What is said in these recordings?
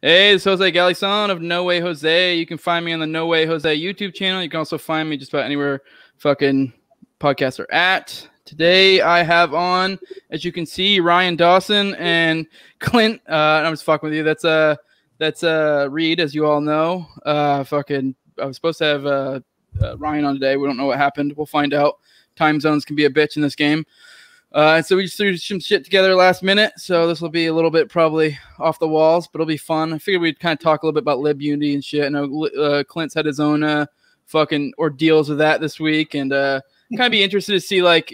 Hey, this is Jose Galison of No Way Jose. You can find me on the No Way Jose YouTube channel. You can also find me just about anywhere fucking podcasts are at. Today I have on, as you can see, Ryan Dawson and Clint. I'm just fucking with you. That's Reed, as you all know. I was supposed to have Ryan on today. We don't know what happened. We'll find out. Time zones can be a bitch in this game. And so we just threw some shit together last minute. So this will be a little bit probably off the walls, but it'll be fun. I figured we'd kind of talk a little bit about Lib Unity and shit. I know Clint's had his own fucking ordeals with that this week. And kind of be interested to see, like,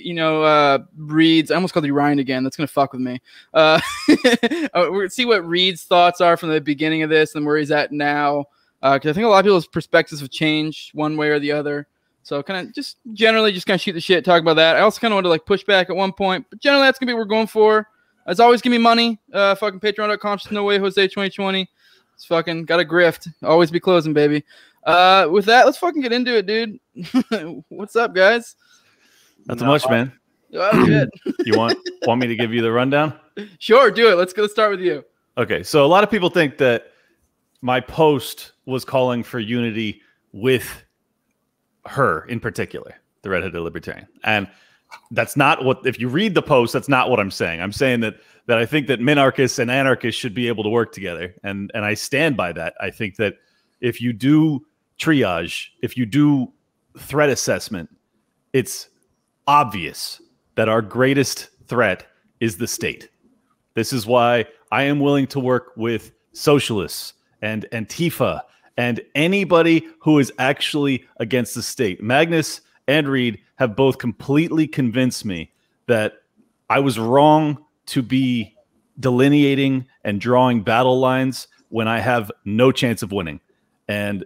Reed's. I almost called you Ryan again. That's going to fuck with me. We'll see what Reed's thoughts are from the beginning of this and where he's at now. Because I think a lot of people's perspectives have changed one way or the other. So kind of just generally just kind of shoot the shit, talk about that. I also kind of want to like push back at one point, but generally that's gonna be what we're going for. As always, give me money. Fucking patreon.com, just No Way Jose 2020. It's fucking got a grift. Always be closing, baby. With that, let's fucking get into it, dude. What's up, guys? Not too much, man. Oh, shit. You want me to give you the rundown? Sure, do it. Let's start with you. Okay, so a lot of people think that my post was calling for unity with her in particular, the redheaded libertarian, and that's not what. If you read the post, that's not what I'm saying. I'm saying that I think that minarchists and anarchists should be able to work together, and I stand by that. I think that if you do triage, if you do threat assessment, it's obvious that our greatest threat is the state. This is why I am willing to work with socialists and Antifa and anybody who is actually against the state. Magnus and Reed have both completely convinced me that I was wrong to be delineating and drawing battle lines when I have no chance of winning and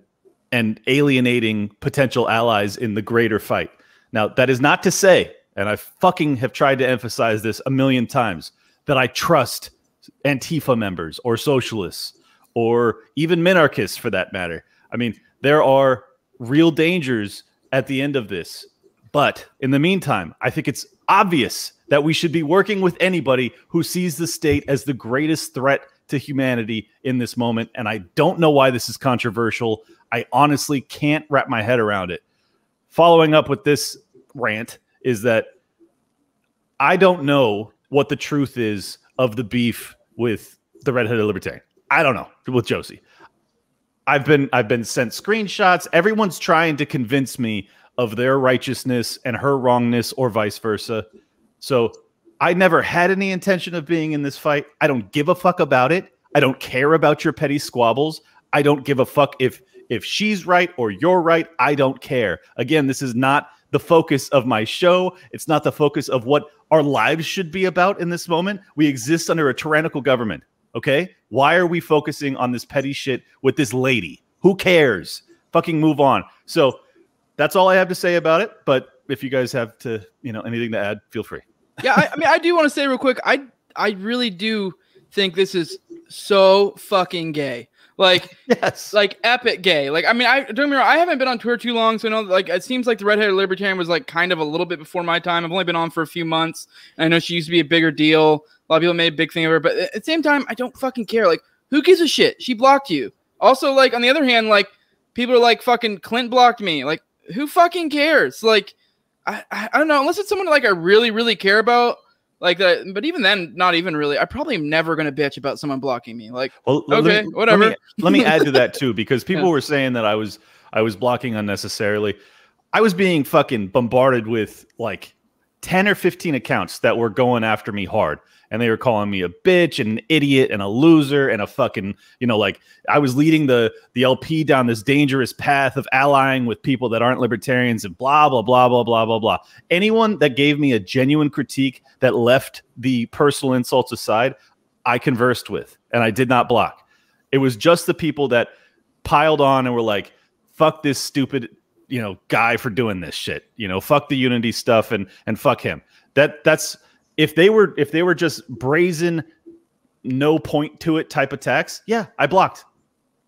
alienating potential allies in the greater fight. Now, that is not to say, and I fucking have tried to emphasize this a million times, that I trust Antifa members or socialists or even minarchists for that matter. I mean, there are real dangers at the end of this. But in the meantime, I think it's obvious that we should be working with anybody who sees the state as the greatest threat to humanity in this moment. And I don't know why this is controversial. I honestly can't wrap my head around it. Following up with this rant is that I don't know what the truth is of the beef with the redheaded libertarian. I don't know, with Josie. I've been sent screenshots. Everyone's trying to convince me of their righteousness and her wrongness or vice versa. So I never had any intention of being in this fight. I don't give a fuck about it. I don't care about your petty squabbles. I don't give a fuck if she's right or you're right. I don't care. Again, this is not the focus of my show. It's not the focus of what our lives should be about in this moment. We exist under a tyrannical government. Okay? Why are we focusing on this petty shit with this lady? Who cares? Fucking move on. So that's all I have to say about it. But if you guys have to, anything to add, feel free. Yeah, I mean, I do want to say real quick, I really do think this is so fucking gay. Like, yes, like epic gay. Like, I mean, don't get me wrong, I haven't been on Twitter too long, so I know, like, it seems like the redheaded libertarian was like kind of a little bit before my time. I've only been on for a few months. And I know she used to be a bigger deal. A lot of people made a big thing of her, but at the same time, I don't fucking care. Like, who gives a shit? She blocked you. Also, like, on the other hand, like, people are like, fucking Clint blocked me. Like, who fucking cares? Like, I don't know, unless it's someone like I really, really care about. Like that, but even then, not even really. I probably am never gonna bitch about someone blocking me. Like, well, okay, whatever. Let me add to that too, because people were saying that I was blocking unnecessarily. I was being fucking bombarded with like 10 or 15 accounts that were going after me hard, and they were calling me a bitch and an idiot and a loser and a fucking, like I was leading the LP down this dangerous path of allying with people that aren't libertarians and blah, blah, blah, blah, blah, blah, blah. Anyone that gave me a genuine critique that left the personal insults aside, I conversed with and I did not block. It was just the people that piled on and were like, fuck this stupid, guy for doing this shit, fuck the Unity stuff and fuck him. That's, if they were just brazen, no point to it type attacks, yeah, I blocked.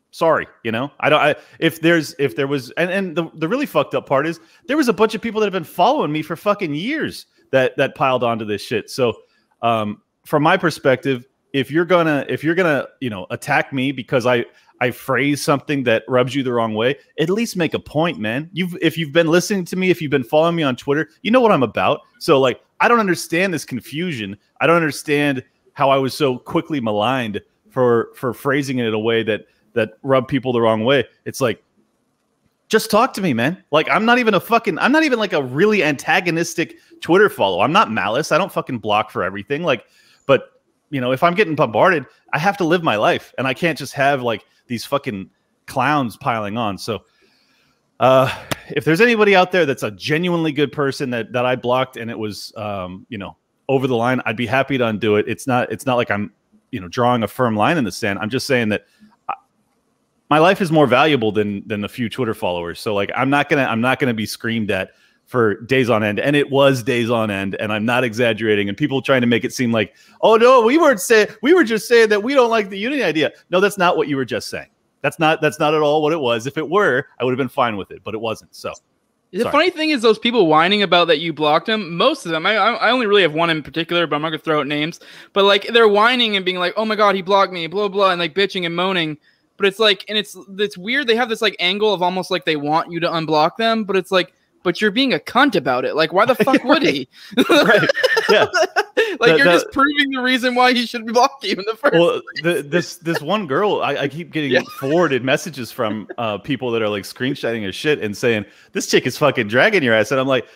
Sorry, if there was, and the really fucked up part is there was a bunch of people that have been following me for fucking years that piled onto this shit. So from my perspective, if you're gonna attack me because I phrase something that rubs you the wrong way, at least make a point, man. If you've been listening to me, if you've been following me on Twitter, you know what I'm about. So like, I don't understand this confusion. I don't understand how I was so quickly maligned for phrasing it in a way that rubbed people the wrong way. It's like, just talk to me, man. Like, I'm not even like a really antagonistic Twitter follow. I'm not malice. I don't fucking block for everything. Like, but if I'm getting bombarded, I have to live my life, and I can't just have like these fucking clowns piling on. So if there's anybody out there that's a genuinely good person that I blocked and it was over the line, I'd be happy to undo it. It's not like I'm drawing a firm line in the sand. I'm just saying that my life is more valuable than a few Twitter followers. So like, I'm not gonna be screamed at for days on end, and it was days on end, and I'm not exaggerating. And people trying to make it seem like, oh no, we were just saying that we don't like the Unity idea. No, that's not what you were just saying. That's not at all what it was. If it were, I would have been fine with it, but it wasn't. So the funny thing is, those people whining about that you blocked them, most of them, I only really have one in particular, but I'm not gonna throw out names. But like, they're whining and being like, oh my god, he blocked me, blah blah, and like bitching and moaning. But it's like, and it's weird. They have this like angle of almost like they want you to unblock them, but it's like, but you're being a cunt about it. Like, why the fuck would he? Right. Yeah. Like, you're just proving the reason why he should block you in the first place. This one girl, I keep getting forwarded messages from people that are like screenshotting her shit and saying, this chick is fucking dragging your ass. And I'm like,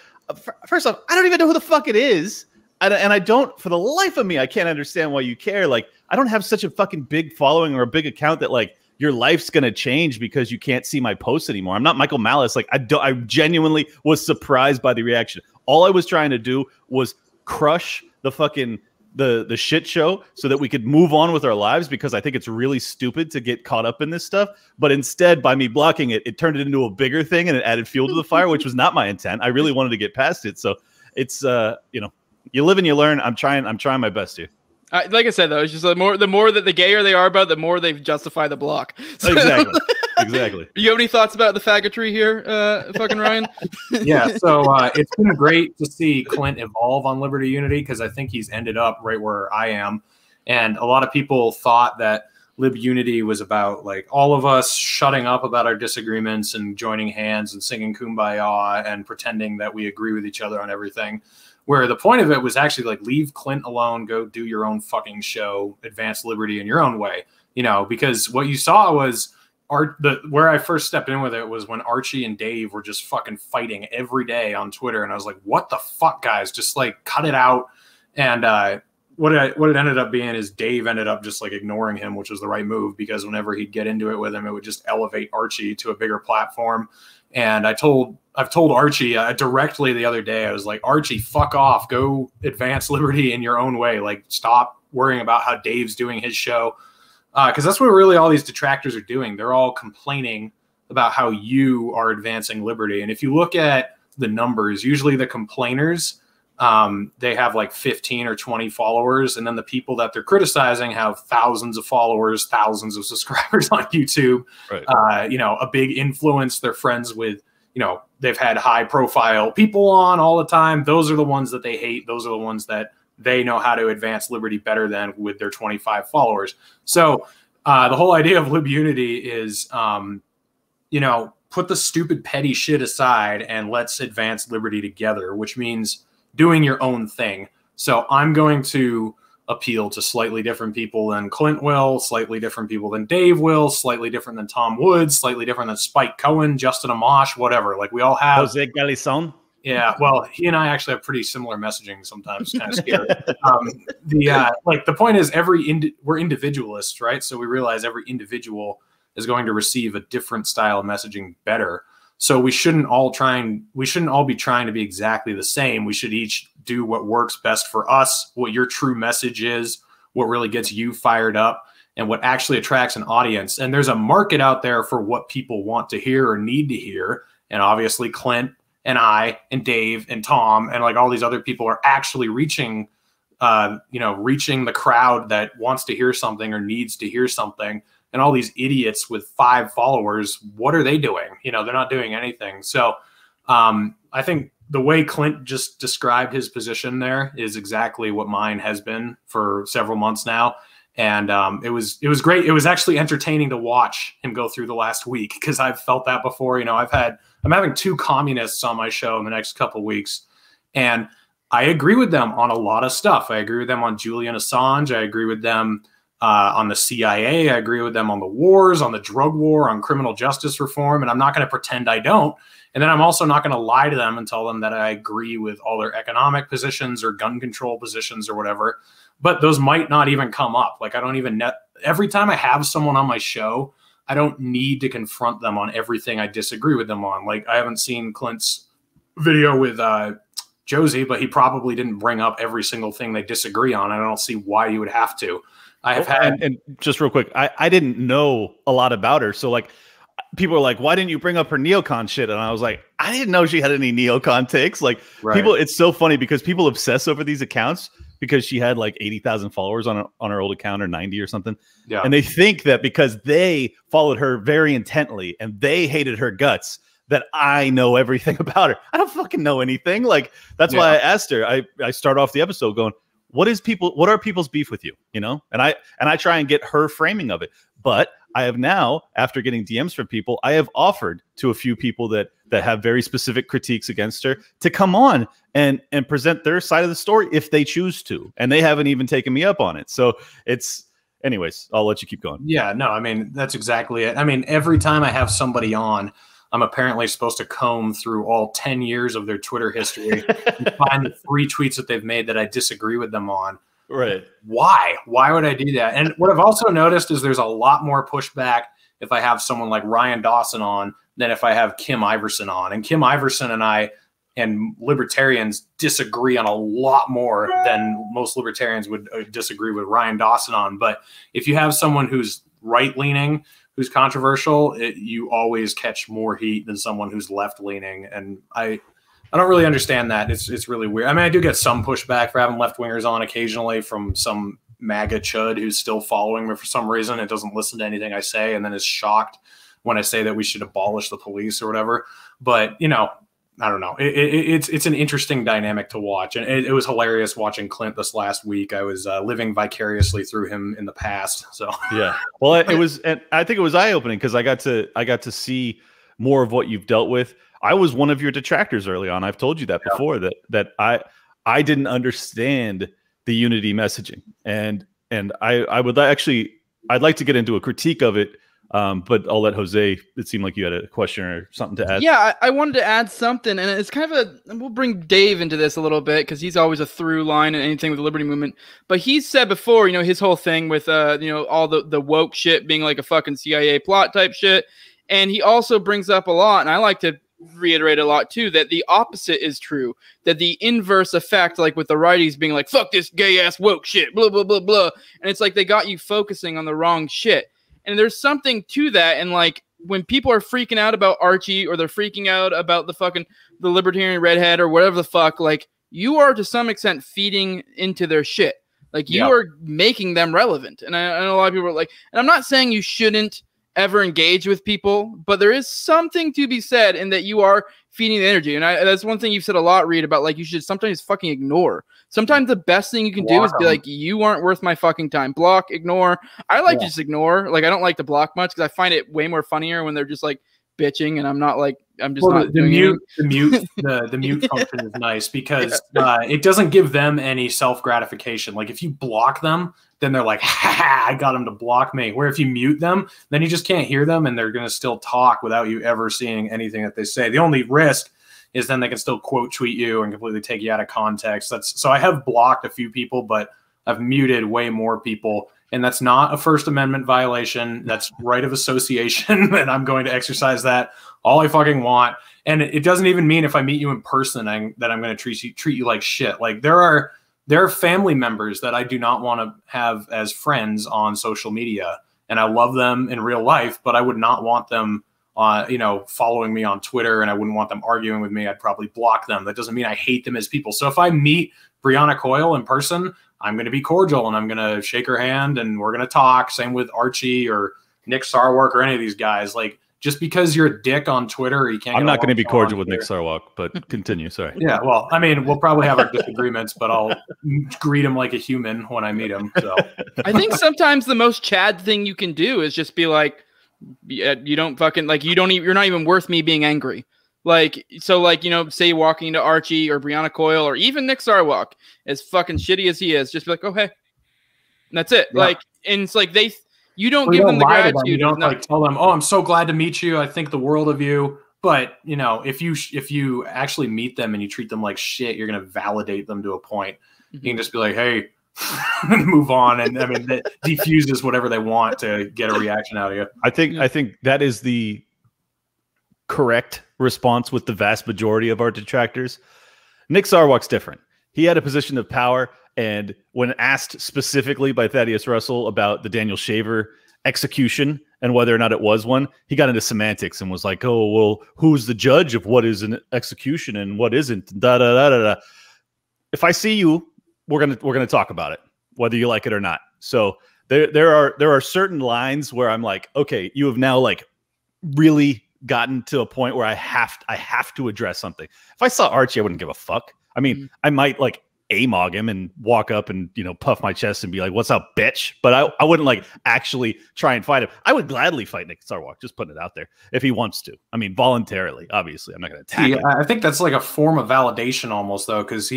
first off, I don't even know who the fuck it is. And I don't, for the life of me, I can't understand why you care. Like, I don't have such a fucking big following or a big account that like, your life's going to change because you can't see my posts anymore. I'm not Michael Malice. Like, I genuinely was surprised by the reaction. All I was trying to do was crush the fucking the shit show so that we could move on with our lives, because I think it's really stupid to get caught up in this stuff. But instead, by me blocking it, it turned it into a bigger thing and it added fuel to the fire, which was not my intent. I really wanted to get past it. So it's you live and you learn. I'm trying my best here. Like I said, though, it's just the more that the gayer they are about, the more they justify the block. So, Exactly. You have any thoughts about the faggotry here, fucking Ryan? Yeah, so it's been great to see Clint evolve on Liberty Unity, because I think he's ended up right where I am. And a lot of people thought that Lib Unity was about like all of us shutting up about our disagreements and joining hands and singing Kumbaya and pretending that we agree with each other on everything. Where the point of it was actually like, leave Clint alone, go do your own fucking show, advance liberty in your own way, because what you saw was where I first stepped in with it was when Archie and Dave were just fucking fighting every day on Twitter. And I was like, what the fuck, guys, just like cut it out. And what it ended up being is Dave ended up just like ignoring him, which was the right move, because whenever he'd get into it with him, it would just elevate Archie to a bigger platform. And I've told Archie directly the other day, I was like, Archie, fuck off. Go advance liberty in your own way. Like, stop worrying about how Dave's doing his show. Because that's what really all these detractors are doing. They're all complaining about how you are advancing liberty. And if you look at the numbers, usually the complainers, they have like 15 or 20 followers. And then the people that they're criticizing have thousands of followers, thousands of subscribers on YouTube, right. A big influence. They're friends with, they've had high profile people on all the time. Those are the ones that they hate. Those are the ones that they know how to advance liberty better than with their 25 followers. So the whole idea of Lib Unity is, put the stupid petty shit aside and let's advance liberty together, which means doing your own thing. So I'm going to appeal to slightly different people than Clint will, slightly different people than Dave will, slightly different than Tom Woods, slightly different than Spike Cohen, Justin Amash, whatever. Like, we all have Jose Galison. Yeah, well, he and I actually have pretty similar messaging sometimes. Kind of scary. The point is, we're individualists, right? So we realize every individual is going to receive a different style of messaging better. So we shouldn't all be trying to be exactly the same. We should each do what works best for us, what your true message is, what really gets you fired up, and what actually attracts an audience. And there's a market out there for what people want to hear or need to hear. And obviously Clint and I and Dave and Tom and like all these other people are actually reaching the crowd that wants to hear something or needs to hear something. And all these idiots with 5 followers, what are they doing? They're not doing anything. So I think the way Clint just described his position there is exactly what mine has been for several months now. And it was great. It was actually entertaining to watch him go through the last week, because I've felt that before. You know, I'm having 2 communists on my show in the next couple of weeks, and I agree with them on a lot of stuff. I agree with them on Julian Assange. I agree with them on the CIA. I agree with them on the wars, on the drug war, on criminal justice reform, and I'm not going to pretend I don't. And then I'm also not going to lie to them and tell them that I agree with all their economic positions or gun control positions or whatever. But those might not even come up. Like, I don't even every time I have someone on my show, I don't need to confront them on everything I disagree with them on. Like, I haven't seen Clint's video with Josie, but he probably didn't bring up every single thing they disagree on. I don't see why you would have to. And just real quick, I didn't know a lot about her. So like, people are like, why didn't you bring up her neocon shit? And I was like, I didn't know she had any neocon takes. Like, people, it's so funny because people obsess over these accounts because she had like 80,000 followers on her old account, or 90 or something. Yeah. And they think that because they followed her very intently and they hated her guts, that I know everything about her. I don't fucking know anything. Like, that's why I asked her. I start off the episode going, what are people's beef with you? You know? And I try and get her framing of it. But I have now, after getting DMs from people, I have offered to a few people that have very specific critiques against her to come on and present their side of the story if they choose to. And they haven't even taken me up on it. So anyways, I'll let you keep going. Yeah, no, I mean, that's exactly it. I mean, every time I have somebody on, I'm apparently supposed to comb through all 10 years of their Twitter history and find the 3 tweets that they've made that I disagree with them on. Right. Why? Why would I do that? And what I've also noticed is there's a lot more pushback if I have someone like Ryan Dawson on than if I have Kim Iverson on. And Kim Iverson and I and libertarians disagree on a lot more than most libertarians would disagree with Ryan Dawson on. But if you have someone who's right-leaning, who's controversial, you always catch more heat than someone who's left-leaning. And I don't really understand that. It's really weird. I mean, I do get some pushback for having left-wingers on occasionally from some MAGA chud who's still following me for some reason. It doesn't listen to anything I say and then is shocked when I say that we should abolish the police or whatever. But, you know, I don't know. It's an interesting dynamic to watch. And it was hilarious watching Clint this last week. I was living vicariously through him in the past. So yeah, well, it was, and I think it was eye-opening because I got to see more of what you've dealt with. I was one of your detractors early on. I've told you that before, that I didn't understand the Unity messaging, and I would actually, I'd like to get into a critique of it, but I'll let Jose. It seemed like you had a question or something to add. Yeah, I wanted to add something, and it's kind of we'll bring Dave into this a little bit because he's always a through line in anything with the Liberty Movement. But he's said before, you know, his whole thing with all the woke shit being like a fucking CIA plot type shit, and he also brings up a lot, and I like to reiterate a lot too, that the opposite is true, that the inverse effect, like with the righties being like, fuck this gay ass woke shit, blah, blah, blah, blah. And it's like they got you focusing on the wrong shit. And there's something to that. And like when people are freaking out about Archie or they're freaking out about the libertarian redhead or whatever the fuck, like you are to some extent feeding into their shit. Like you are making them relevant. And I know a lot of people are like, and I'm not saying you shouldn't ever engage with people, but there is something to be said in that you are feeding the energy. And that's one thing you've said a lot, Reed, about like you should sometimes fucking ignore. Sometimes the best thing you can do is be like, you aren't worth my fucking time. Block, ignore. I like to just ignore. Like I don't like to block much because I find it way more funnier when they're just like bitching and I'm not like, I'm just not the mute function is nice because it doesn't give them any self-gratification. Like if you block them, then they're like, ha, I got them to block me. Where if you mute them, then you just can't hear them and they're going to still talk without you ever seeing anything that they say. The only risk is then they can still quote tweet you and completely take you out of context. So I have blocked a few people, but I've muted way more people. And that's not a First Amendment violation. That's right of association. And I'm going to exercise that all I fucking want. And it doesn't even mean if I meet you in person that I'm going to treat you like shit. Like there are family members that I do not want to have as friends on social media. And I love them in real life, but I would not want them following me on Twitter, and I wouldn't want them arguing with me. I'd probably block them. That doesn't mean I hate them as people. So if I meet Brianna Coyle in person, I'm going to be cordial and I'm going to shake her hand and we're going to talk. Same with Archie or Nick Sarwark or any of these guys. Like just because you're a dick on Twitter, you can't. I'm not going to be cordial with Nick Sarwark, but continue. Sorry. Yeah, well, I mean, we'll probably have our disagreements, but I'll greet him like a human when I meet him. So I think sometimes the most Chad thing you can do is just be like, you don't fucking like, you're not even worth me being angry. Like, so like, you know, say walking into Archie or Brianna Coyle or even Nick Sarwark, as fucking shitty as he is, just be like, oh, hey, and that's it. Yeah. Like, and it's like you don't give them the gratitude. You don't like tell them, oh, I'm so glad to meet you. I think the world of you. But, you know, if you actually meet them and you treat them like shit, you're going to validate them to a point. You can just be like, hey, and move on. And I mean, that diffuses whatever they want to get a reaction out of you. I think that is the correct response with the vast majority of our detractors. Nick Sarwark's different. He had a position of power. And when asked specifically by Thaddeus Russell about the Daniel Shaver execution and whether or not it was one, he got into semantics and was like, oh, well, who's the judge of what is an execution and what isn't? Da, da, da, da, da. If I see you, we're gonna talk about it, whether you like it or not. So there are certain lines where I'm like, okay, you have now like really gotten to a point where I have to address something. If I saw Archie, I wouldn't give a fuck. I mean, I might like AMOG him and walk up and, you know, puff my chest and be like, what's up, bitch? But I wouldn't like actually try and fight him. I would gladly fight Nick Sarwark, just putting it out there, if he wants to. I mean, voluntarily, obviously. I'm not going to attack him. I think that's like a form of validation almost, though, because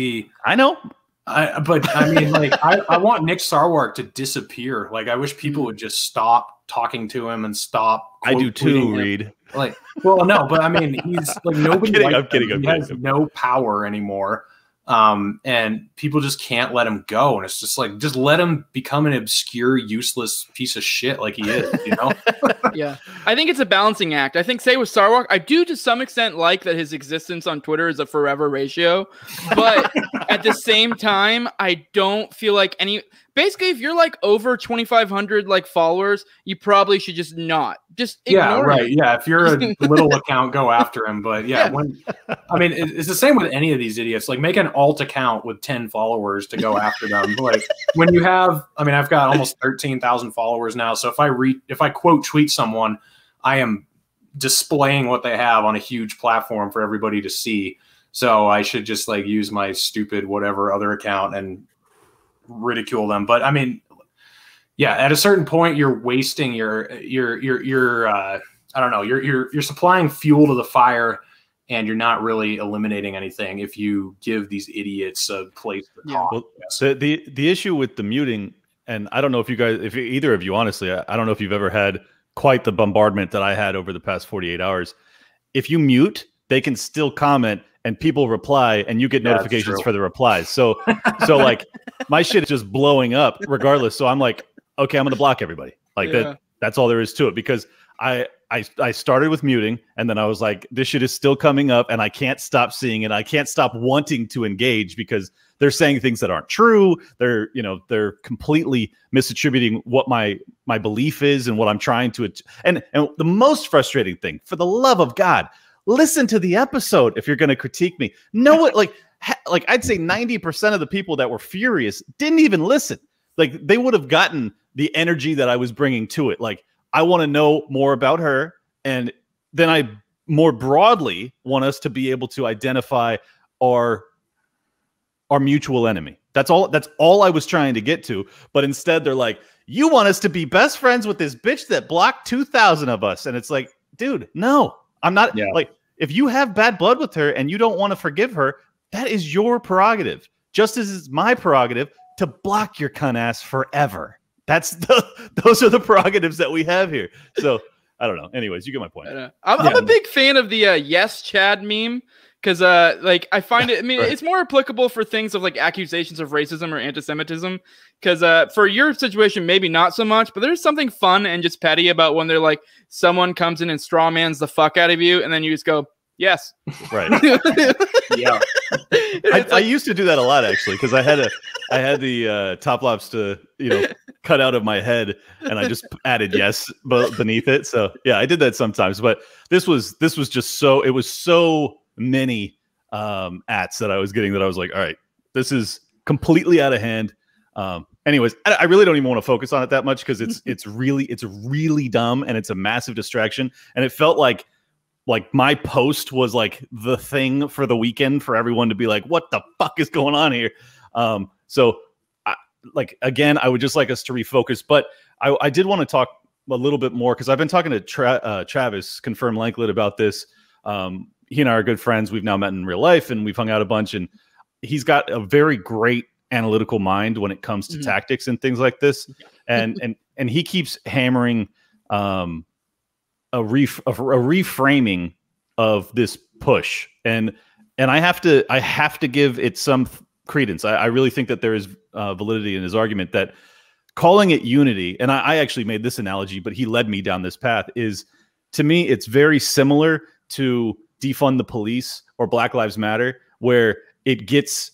I know. But I mean, like, I want Nick Sarwark to disappear. Like, I wish people would just stop talking to him and stop. I do too, Reed. Like, well, no, but I mean, he's like nobody. I'm kidding. He has no power anymore. And people just can't let him go. And it's just like, just let him become an obscure, useless piece of shit like he is, you know? Yeah. I think it's a balancing act. I think, say with Sarwark, I do to some extent like that his existence on Twitter is a forever ratio. But at the same time, I don't feel like basically, if you're like over 2,500 like followers, you probably should just not. Just ignore him. Yeah, if you're a little account, go after him. But yeah, I mean, it's the same with any of these idiots. Like, make an alt account with 10 followers to go after them. Like, when you have, I mean, I've got almost 13,000 followers now. So if I quote tweet someone, I am displaying what they have on a huge platform for everybody to see. So I should just like use my stupid whatever other account and ridicule them. But I mean, yeah, at a certain point, you're wasting your I don't know, you're supplying fuel to the fire, and you're not really eliminating anything if you give these idiots a place to talk. Well, the issue with the muting, and I don't know if you guys, if either of you, honestly, I don't know if you've ever had quite the bombardment that I had over the past 48 hours. If you mute, they can still comment and people reply and you get notifications for the replies. So like my shit is just blowing up regardless. So I'm like, okay, I'm going to block everybody. Like that's all there is to it, because I started with muting and then I was like, this shit is still coming up and I can't stop seeing it. I can't stop wanting to engage because they're saying things that aren't true. They're completely misattributing what my belief is and what I'm trying to. And the most frustrating thing, for the love of God, listen to the episode if you're going to critique me. Know it, like I'd say 90% of the people that were furious didn't even listen. Like, they would have gotten the energy that I was bringing to it. Like, I want to know more about her, and then I more broadly want us to be able to identify our mutual enemy. That's all I was trying to get to. But instead, they're like, you want us to be best friends with this bitch that blocked 2,000 of us, and it's like, dude, no. I'm not. Like, if you have bad blood with her and you don't want to forgive her, that is your prerogative. Just as it's my prerogative to block your cunt ass forever. Those are the prerogatives that we have here. So I don't know. Anyways, you get my point. I'm a big fan of the yes Chad meme, because like I find it. I mean, it's more applicable for things of like accusations of racism or anti-Semitism. Because for your situation, maybe not so much, but there's something fun and just petty about when they're like, someone comes in and strawmans the fuck out of you, and then you just go, yes. Right. Yeah. I used to do that a lot, actually, because I had the TopLobsta, cut out of my head, and I just added yes beneath it. So yeah, I did that sometimes. But this was just it was so many ats that I was getting that I was like, all right, this is completely out of hand. anyways, I really don't even want to focus on it that much because it's really dumb and it's a massive distraction. And it felt like my post was like the thing for the weekend for everyone to be like, what the fuck is going on here? So again, I would just like us to refocus, but I did want to talk a little bit more because I've been talking to Travis, Confirm Lanklet, about this. He and I are good friends. We've now met in real life and we've hung out a bunch, and he's got a very great analytical mind when it comes to tactics and things like this. And he keeps hammering a reframing of this push. And I have to give it some credence. I really think that there is validity in his argument that calling it unity, and I actually made this analogy, but he led me down this path, is, to me, it's very similar to defund the police or Black Lives Matter, where it gets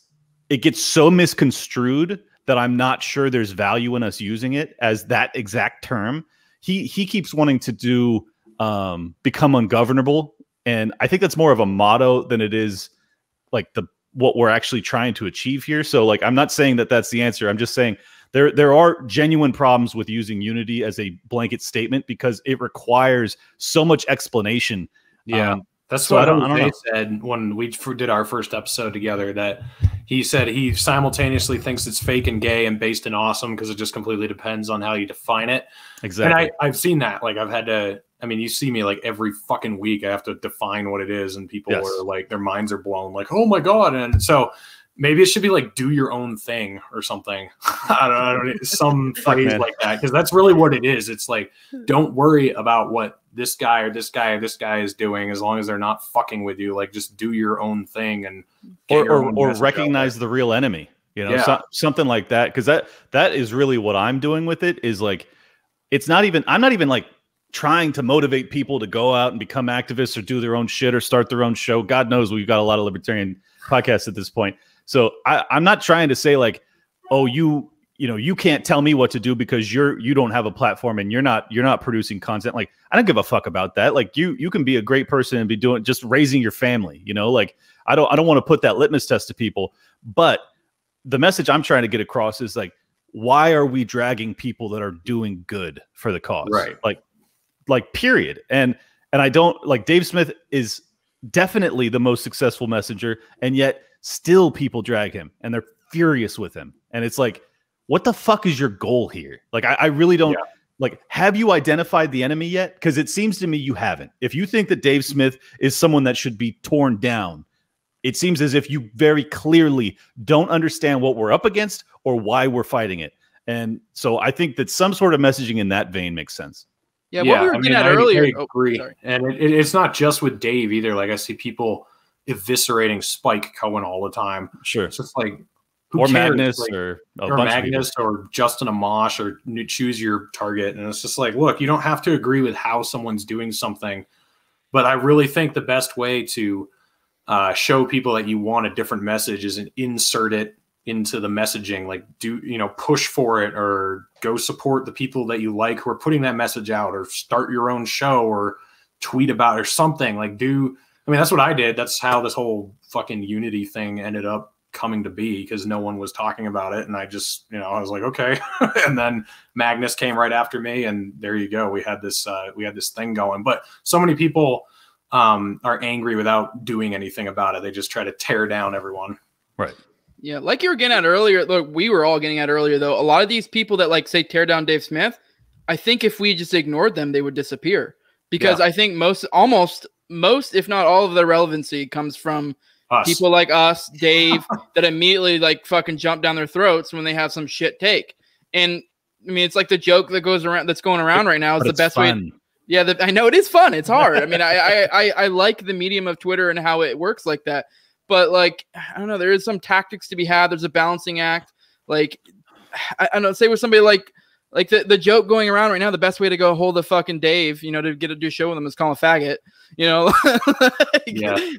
so misconstrued that I'm not sure there's value in us using it as that exact term. He keeps wanting to do become ungovernable, and I think that's more of a motto than it is like what we're actually trying to achieve here. So like, I'm not saying that that's the answer. I'm just saying there are genuine problems with using unity as a blanket statement because it requires so much explanation. Yeah. That's so what Jose said when we did our first episode together, that he said he simultaneously thinks it's fake and gay and based and awesome because it just completely depends on how you define it. Exactly. And I've seen that. Like, I've had to, I mean, you see me like every fucking week, I have to define what it is, and people are like, their minds are blown, like, oh my God. And so maybe it should be like, do your own thing or something. I don't know, some phrase like that, because that's really what it is. It's like, don't worry about what this guy or this guy or this guy is doing, as long as they're not fucking with you. Like, just do your own thing and or recognize the real enemy. You know, something like that. Because that is really what I'm doing with it. Is like, I'm not even like trying to motivate people to go out and become activists or do their own shit or start their own show. God knows we've got a lot of libertarian podcasts at this point. So I'm not trying to say like, oh, you can't tell me what to do because you don't have a platform and you're not producing content. Like, I don't give a fuck about that. Like, you can be a great person and be doing just raising your family. You know, like, I don't want to put that litmus test to people. But the message I'm trying to get across is like, why are we dragging people that are doing good for the cause? Right. Like period. And I don't like, Dave Smith is definitely the most successful messenger, and yet still people drag him and they're furious with him. And it's like, what the fuck is your goal here? Like, I really don't like, have you identified the enemy yet? Because it seems to me you haven't. If you think that Dave Smith is someone that should be torn down, it seems as if you very clearly don't understand what we're up against or why we're fighting it. And so I think that some sort of messaging in that vein makes sense. Yeah, what we were getting at earlier. I agree. And it's not just with Dave either. Like, I see people eviscerating Spike Cohen all the time. Sure. It's just like, or cares? Magnus, like, or Magnus, or Justin Amash, or choose your target. And it's just like, look, you don't have to agree with how someone's doing something, but I really think the best way to show people that you want a different message is an insert it into the messaging. Like, push for it, or go support the people that you like who are putting that message out, or start your own show, or tweet about it, or something. Like, that's what I did. That's how this whole fucking Unity thing ended up coming to be, because no one was talking about it. And I just, I was like, okay. And then Magnus came right after me, and there you go. We had this thing going. But so many people are angry without doing anything about it. They just try to tear down everyone. Right. Yeah, like you were getting at earlier, look, we were all getting at earlier, though. A lot of these people that, like, say tear down Dave Smith, I think if we just ignored them, they would disappear. Because I think most, if not all of their relevancy comes from us. People like us, Dave, that immediately, like, fucking jump down their throats when they have some shit take. And, I mean, it's like the joke that's going around right now is the best way. Yeah, I know it is fun. It's hard. I mean, I like the medium of Twitter and how it works like that. But, like, I don't know, there is some tactics to be had. There's a balancing act. Like, I don't know, say with somebody like the joke going around right now, the best way to go hold the fucking Dave, to get to do a show with him is call him a faggot.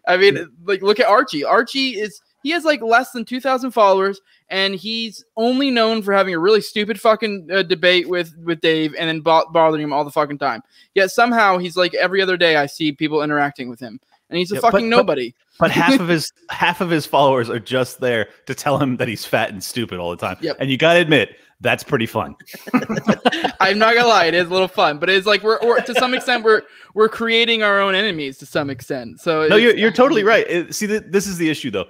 I mean, like, look at Archie. Archie he has like less than 2,000 followers, and he's only known for having a really stupid fucking debate with Dave, and then bothering him all the fucking time. Yet somehow he's like, every other day I see people interacting with him, and he's a fucking nobody. But half of his followers are just there to tell him that he's fat and stupid all the time. Yep. And you got to admit, That's pretty fun. I'm not gonna lie, it is a little fun, but it's like we're to some extent we're creating our own enemies to some extent. So no, you're totally right. See, this is the issue though.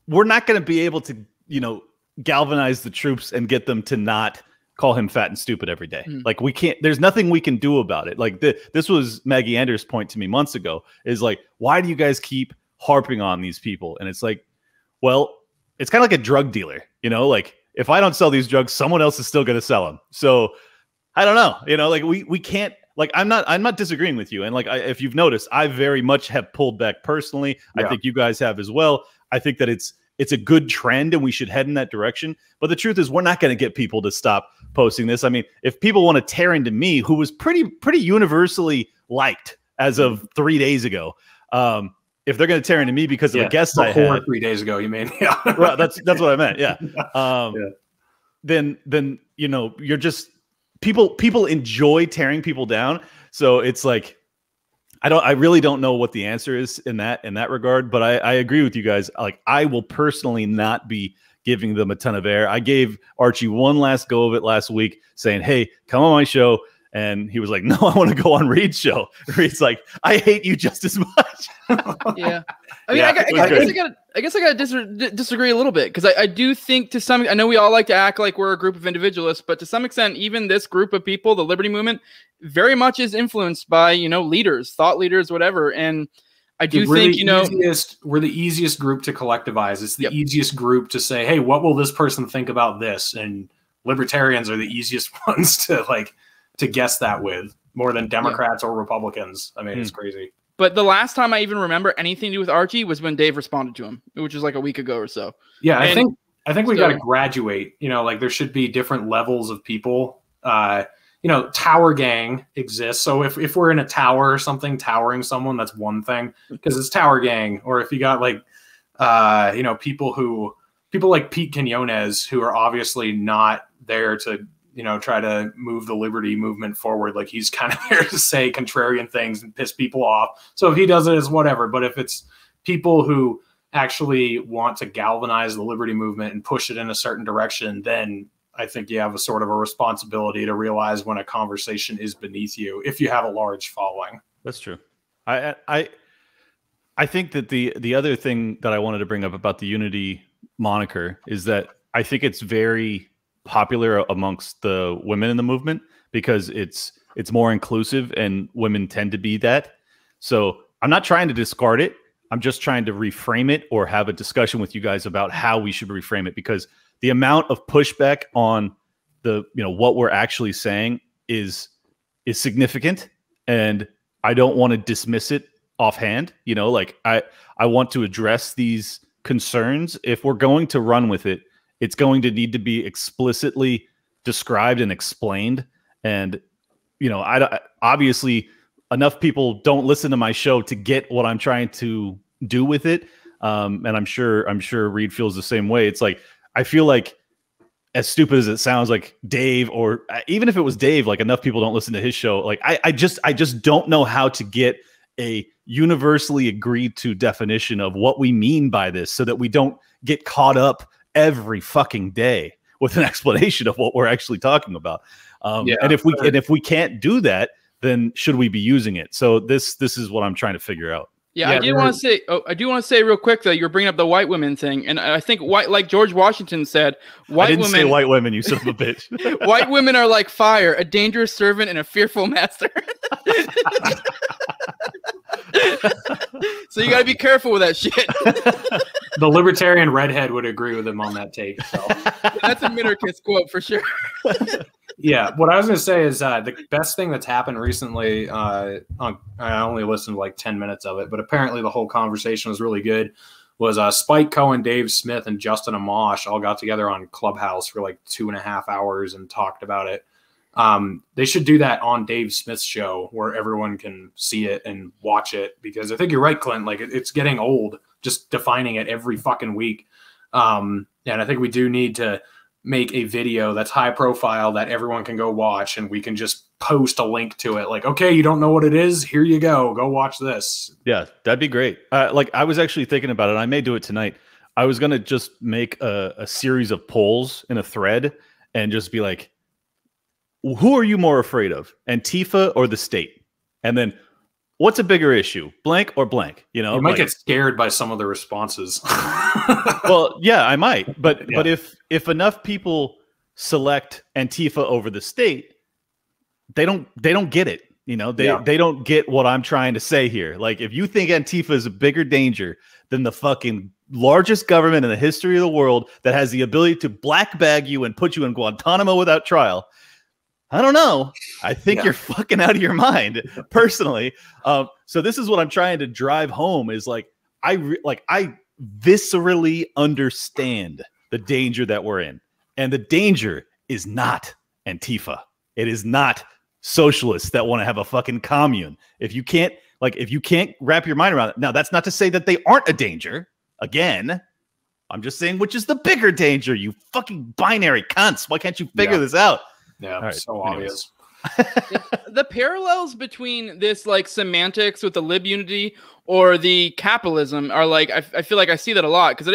We're not going to be able to, you know, galvanize the troops and get them to not call him fat and stupid every day. Like we can't. There's nothing we can do about it. Like this was Maggie Anders' point to me months ago. Is like, why do you guys keep harping on these people? And it's like, well, it's kind of like a drug dealer, you know, like. If I don't sell these drugs, someone else is still going to sell them. So I don't know, you know, like we can't, like, I'm not disagreeing with you. And like, if you've noticed, I very much have pulled back personally. Yeah. I think you guys have as well. I think that it's a good trend and we should head in that direction. But the truth is we're not going to get people to stop posting this. I mean, if people want to tear into me, who was pretty universally liked as of 3 days ago, if they're going to tear into me because of a guest I had 3 days ago, you mean? Yeah, right, that's what I meant. Yeah. Then you know, you're just people enjoy tearing people down. So it's like I really don't know what the answer is in that regard. But I agree with you guys. Like I will personally not be giving them a ton of air. I gave Archie one last go of it last week, saying, "Hey, come on my show." And he was like, "No, I want to go on Reed's show." Reed's like, "I hate you just as much." Yeah, I mean, I guess I gotta disagree a little bit because I do think to some. I know we all like to act like we're a group of individualists, but to some extent, even this group of people, the Liberty Movement, very much is influenced by leaders, thought leaders, whatever. And I do think we're the easiest group to collectivize. It's the easiest group to say, "Hey, what will this person think about this?" And libertarians are the easiest ones to guess that with, more than Democrats or Republicans. I mean, it's crazy. But the last time I even remember anything to do with Archie was when Dave responded to him, which was like a week ago or so. Yeah, I think we got to graduate. Like there should be different levels of people. Tower gang exists. So if we're in a tower or something, towering someone, that's one thing because it's tower gang. Or if you got people like Pete Quinones who are obviously not there to try to move the liberty movement forward. Like he's kind of there to say contrarian things and piss people off. So if he does it, it's whatever. But if it's people who actually want to galvanize the liberty movement and push it in a certain direction, then I think you have a sort of a responsibility to realize when a conversation is beneath you, if you have a large following. That's true. I think that the other thing that I wanted to bring up about the Unity moniker is that I think it's very popular amongst the women in the movement because it's more inclusive and women tend to be that. So I'm not trying to discard it. I'm just trying to reframe it or have a discussion with you guys about how we should reframe it, because the amount of pushback on the, what we're actually saying is significant, and I don't want to dismiss it offhand. I want to address these concerns. If we're going to run with it, it's going to need to be explicitly described and explained. And, obviously enough people don't listen to my show to get what I'm trying to do with it. And I'm sure Reed feels the same way. It's like, I feel like, as stupid as it sounds, like Dave, or even if it was Dave, like enough people don't listen to his show. Like I just don't know how to get a universally agreed to definition of what we mean by this, so that we don't get caught up every fucking day with an explanation of what we're actually talking about. And if we can't do that, then should we be using it? So this is what I'm trying to figure out. Yeah, I do want to say real quick that you're bringing up the white women thing, and I think like George Washington said, I didn't say white women, you son of a bitch. White women are like fire, a dangerous servant and a fearful master. So you got to be careful with that shit. The libertarian redhead would agree with him on that take. So. That's a Minarchist quote for sure. Yeah, what I was going to say is the best thing that's happened recently, I only listened to like 10 minutes of it, but apparently the whole conversation was really good, was Spike Cohen, Dave Smith, and Justin Amash all got together on Clubhouse for like 2.5 hours and talked about it. They should do that on Dave Smith's show where everyone can see it and watch it, because I think you're right, Clint. Like it's getting old just defining it every fucking week. And I think we do need to make a video that's high profile that everyone can go watch, and we can just post a link to it. Like, okay, you don't know what it is? Here you go. Go watch this. Yeah, that'd be great. Like I was actually thinking about it. I may do it tonight. I was going to just make a series of polls in a thread and just be like, who are you more afraid of, Antifa or the state? And then what's a bigger issue, blank or blank? You know, you might get scared by some of the responses. Well, yeah, I might. But if enough people select Antifa over the state, they don't get it. You know, they don't get what I'm trying to say here. Like, if you think Antifa is a bigger danger than the fucking largest government in the history of the world that has the ability to black bag you and put you in Guantanamo without trial, I don't know. I think you're fucking out of your mind, personally. So this is what I'm trying to drive home is like, I viscerally understand the danger that we're in. And the danger is not Antifa. It is not socialists that want to have a fucking commune. If you can't wrap your mind around it. Now, that's not to say that they aren't a danger. Again, I'm just saying which is the bigger danger, you fucking binary cunts. Why can't you figure this out? Yeah, right, so obvious. The parallels between this like semantics with the Lib Unity or the capitalism are like, I feel like I see that a lot because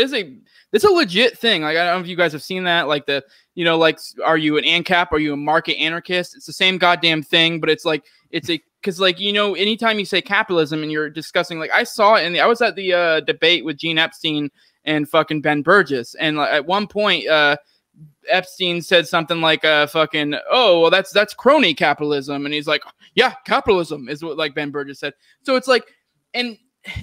it's a legit thing. Like, I don't know if you guys have seen that. Like like, are you an ANCAP? Are you a market anarchist? It's the same goddamn thing, but it's like, because like, you know, anytime you say capitalism and you're discussing, like I saw it I was at the debate with Gene Epstein and fucking Ben Burgess. And like, at one point, Epstein said something like fucking, oh, well, that's crony capitalism. And he's like, yeah, capitalism is what like Ben Burgess said. So it's like, and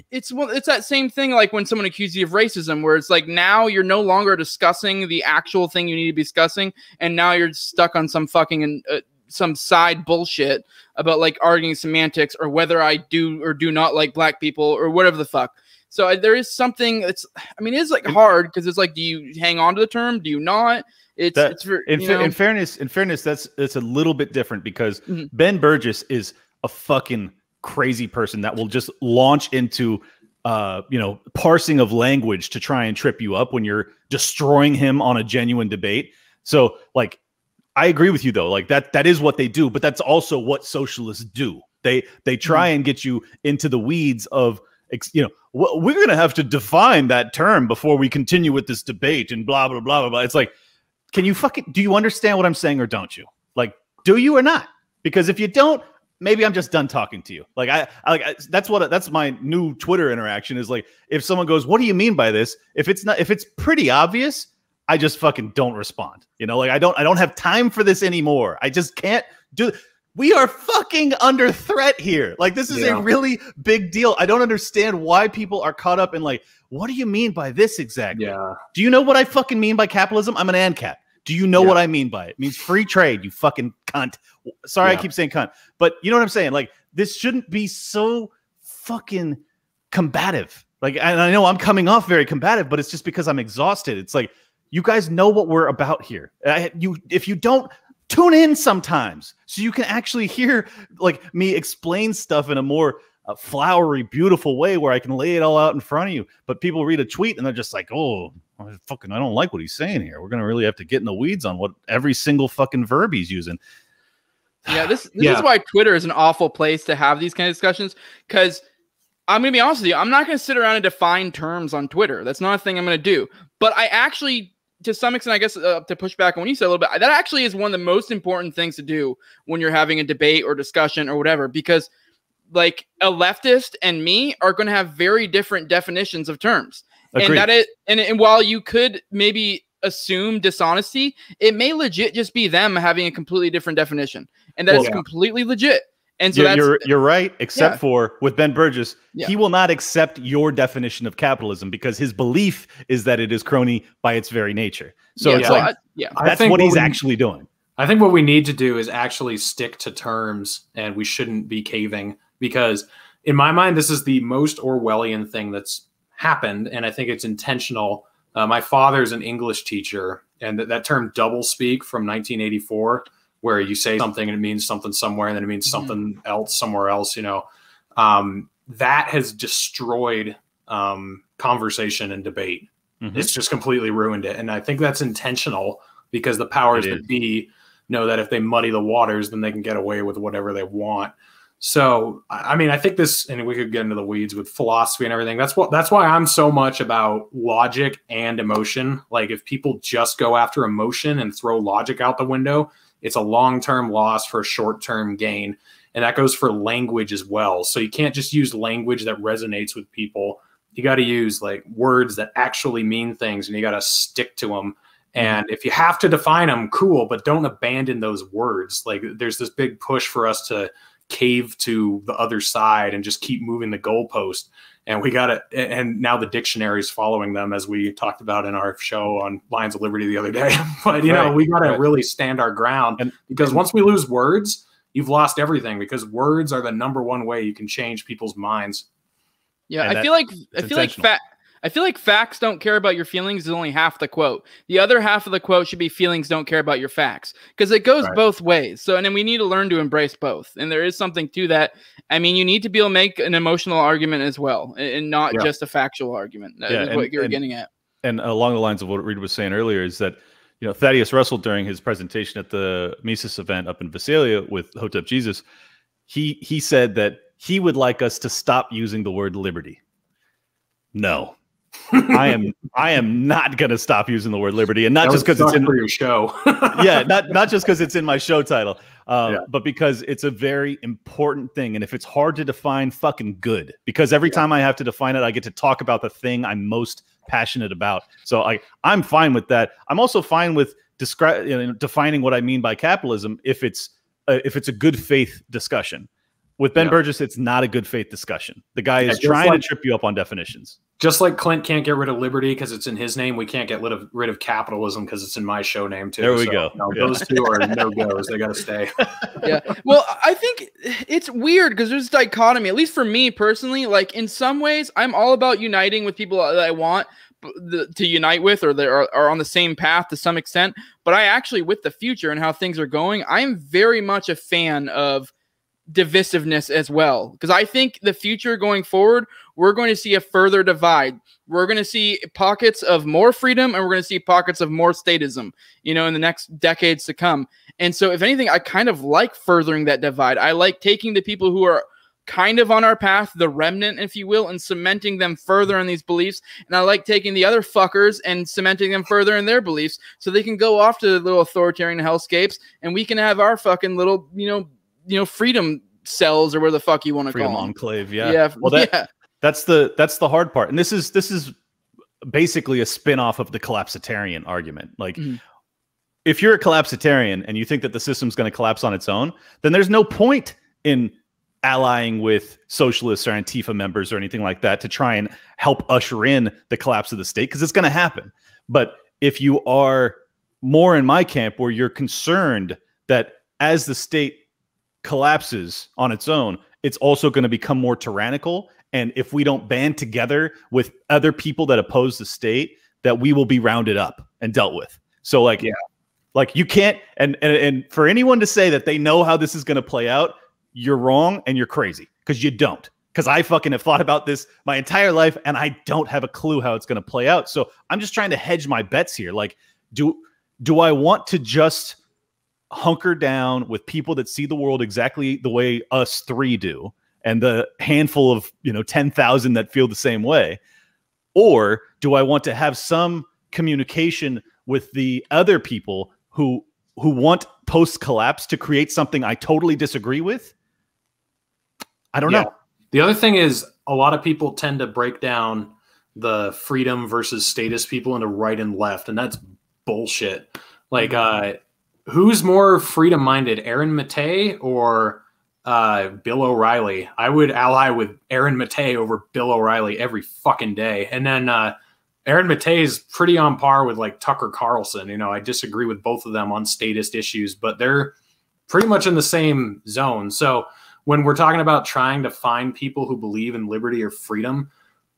it's that same thing like when someone accuses you of racism, where it's like now you're no longer discussing the actual thing you need to be discussing, and now you're stuck on some fucking some side bullshit about like arguing semantics or whether I do or do not like black people or whatever the fuck. So there is something it's like hard because it's like, do you hang on to the term? Do you not? In fairness, that's a little bit different because Ben Burgess is a fucking crazy person that will just launch into parsing of language to try and trip you up when you're destroying him on a genuine debate. So like, I agree with you though, like that is what they do, but that's also what socialists do. They try and get you into the weeds of, we're going to have to define that term before we continue with this debate and blah, blah, blah, blah, blah. It's like, do you understand what I'm saying or don't you? Like, do you or not? Because if you don't, maybe I'm just done talking to you. Like that's my new Twitter interaction is like, if someone goes, what do you mean by this? If it's pretty obvious, I just fucking don't respond. You know, like I don't have time for this anymore. I just can't do. We are fucking under threat here. Like, this is a really big deal. I don't understand why people are caught up in like, what do you mean by this exactly? Yeah. Do you know what I fucking mean by capitalism? I'm an ANCAP. Do you know what I mean by it? It means free trade, you fucking cunt. Sorry, I keep saying cunt. But you know what I'm saying? Like, this shouldn't be so fucking combative. Like, and I know I'm coming off very combative, but it's just because I'm exhausted. It's like, you guys know what we're about here. If you don't, tune in sometimes so you can actually hear like me explain stuff in a more flowery, beautiful way where I can lay it all out in front of you. But people read a tweet and they're just like, oh, I don't like what he's saying here. We're going to really have to get in the weeds on what every single fucking verb he's using. Yeah, this is why Twitter is an awful place to have these kind of discussions, because I'm going to be honest with you, I'm not going to sit around and define terms on Twitter. That's not a thing I'm going to do. But I actually, to some extent, I guess, to push back on what you said a little bit, that actually is one of the most important things to do when you're having a debate or discussion or whatever, because like a leftist and me are going to have very different definitions of terms. Agreed. And while you could maybe assume dishonesty, it may legit just be them having a completely different definition, and that is completely legit. And so you're right, except for with Ben Burgess, he will not accept your definition of capitalism because his belief is that it is crony by its very nature. So that's what he's actually doing. I think what we need to do is actually stick to terms, and we shouldn't be caving, because in my mind, this is the most Orwellian thing that's happened, and I think it's intentional. My father's an English teacher, and that term doublespeak from 1984, where you say something and it means something somewhere and then it means something else somewhere else, that has destroyed conversation and debate. It's just completely ruined it. And I think that's intentional because the powers that be know that if they muddy the waters, then they can get away with whatever they want. So, I mean, I think this, and we could get into the weeds with philosophy and everything. That's why I'm so much about logic and emotion. Like, if people just go after emotion and throw logic out the window, it's a long-term loss for a short-term gain. And that goes for language as well. So you can't just use language that resonates with people. You got to use like words that actually mean things, and you got to stick to them. And if you have to define them, cool, but don't abandon those words. Like, there's this big push for us to cave to the other side and just keep moving the goalpost. And we got to, and now the dictionary is following them, as we talked about in our show on Lions of Liberty the other day. But, you know, we got to really stand our ground, because once we lose words, you've lost everything, because words are the #1 way you can change people's minds. Yeah, I feel like facts don't care about your feelings is only half the quote. The other half of the quote should be feelings don't care about your facts, because it goes both ways. So, and then we need to learn to embrace both. And there is something to that. I mean, you need to be able to make an emotional argument as well, and not just a factual argument. That is what you're getting at. And along the lines of what Reed was saying earlier is that, you know, Thaddeus Russell, during his presentation at the Mises event up in Visalia with Hotep Jesus, he said that he would like us to stop using the word liberty. No. I am not going to stop using the word liberty, and not just because it's in your show. not just because it's in my show title, but because it's a very important thing. And if it's hard to define, fucking good, because every time I have to define it, I get to talk about the thing I'm most passionate about. So I'm fine with that. I'm also fine with defining what I mean by capitalism if it's a good faith discussion. With Ben Burgess, it's not a good faith discussion. The guy is trying to trip you up on definitions. Just like Clint can't get rid of liberty because it's in his name, we can't get rid of capitalism because it's in my show name too. There we go. You know, those two are no-goes. They got to stay. Well, I think it's weird because there's dichotomy, at least for me personally. Like, in some ways, I'm all about uniting with people that I want to unite with, or that are on the same path to some extent. But I actually, with the future and how things are going, I'm very much a fan of divisiveness as well, because I think the future going forward, we're going to see a further divide. We're going to see pockets of more freedom, and we're going to see pockets of more statism, you know, in the next decades to come. And so, if anything, I kind of like furthering that divide. I like taking the people who are kind of on our path, the remnant, if you will, and cementing them further in these beliefs. And I like taking the other fuckers and cementing them further in their beliefs, so they can go off to the little authoritarian hellscapes, and we can have our fucking little, you know, freedom cells, or where the fuck you want to call them. Freedom enclave, Well, that's the hard part. And this is basically a spin-off of the collapsitarian argument. Like, if you're a collapsitarian and you think that the system's going to collapse on its own, then there's no point in allying with socialists or Antifa members or anything like that to try and help usher in the collapse of the state, because it's going to happen. But if you are more in my camp, where you're concerned that as the state collapses on its own, it's also going to become more tyrannical, and if we don't band together with other people that oppose the state, that we will be rounded up and dealt with. So like you can't, and for anyone to say that they know how this is going to play out, you're wrong and you're crazy, because you don't. Because I fucking have thought about this my entire life, and I don't have a clue how it's going to play out. So I'm just trying to hedge my bets here. Like, do I want to just hunker down with people that see the world exactly the way us three do, and the handful of 10,000 that feel the same way? Or do I want to have some communication with the other people who want post-collapse to create something I totally disagree with? I don't know. The other thing is, a lot of people tend to break down the freedom versus status people into right and left, and that's bullshit. Like, who's more freedom-minded, Aaron Mattei or Bill O'Reilly? I would ally with Aaron Mattei over Bill O'Reilly every fucking day. And then Aaron Mattei is pretty on par with like Tucker Carlson. I disagree with both of them on statist issues, but they're pretty much in the same zone. So when we're talking about trying to find people who believe in liberty or freedom,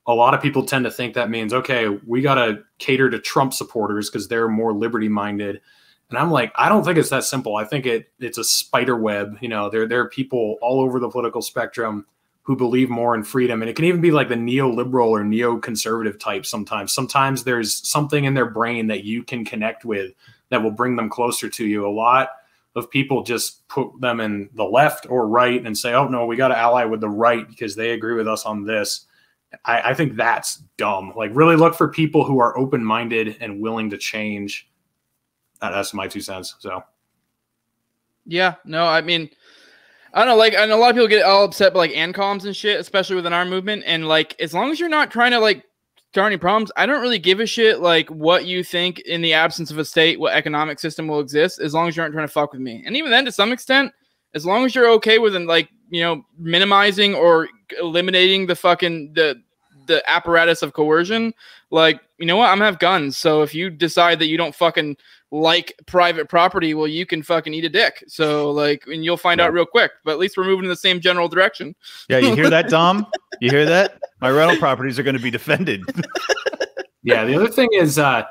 a lot of people tend to think that means, okay, we got to cater to Trump supporters because they're more liberty-minded. And I'm like, I don't think it's that simple. I think it's a spider web. There are people all over the political spectrum who believe more in freedom. And it can even be like the neoliberal or neoconservative type sometimes. Sometimes there's something in their brain that you can connect with that will bring them closer to you. A lot of people just put them in the left or right and say, oh, no, we got to ally with the right because they agree with us on this. I think that's dumb. Like, really look for people who are open-minded and willing to change. That's my 2 cents. So, yeah, no, I mean, I don't know, like, and a lot of people get all upset by like ANCOMs and shit, especially within our movement. And like, as long as you're not trying to like start any problems, I don't really give a shit like what you think in the absence of a state, what economic system will exist, as long as you aren't trying to fuck with me. And even then, to some extent, as long as you're okay with like, you know, minimizing or eliminating the fucking the apparatus of coercion, like, you know what, I'm gonna have guns. So if you decide that you don't fucking like private property, well, you can fucking eat a dick. So like, and you'll find out real quick. But at least we're moving in the same general direction. Yeah, you hear that, Dom? You hear that? My rental properties are going to be defended. Yeah, the other thing is, I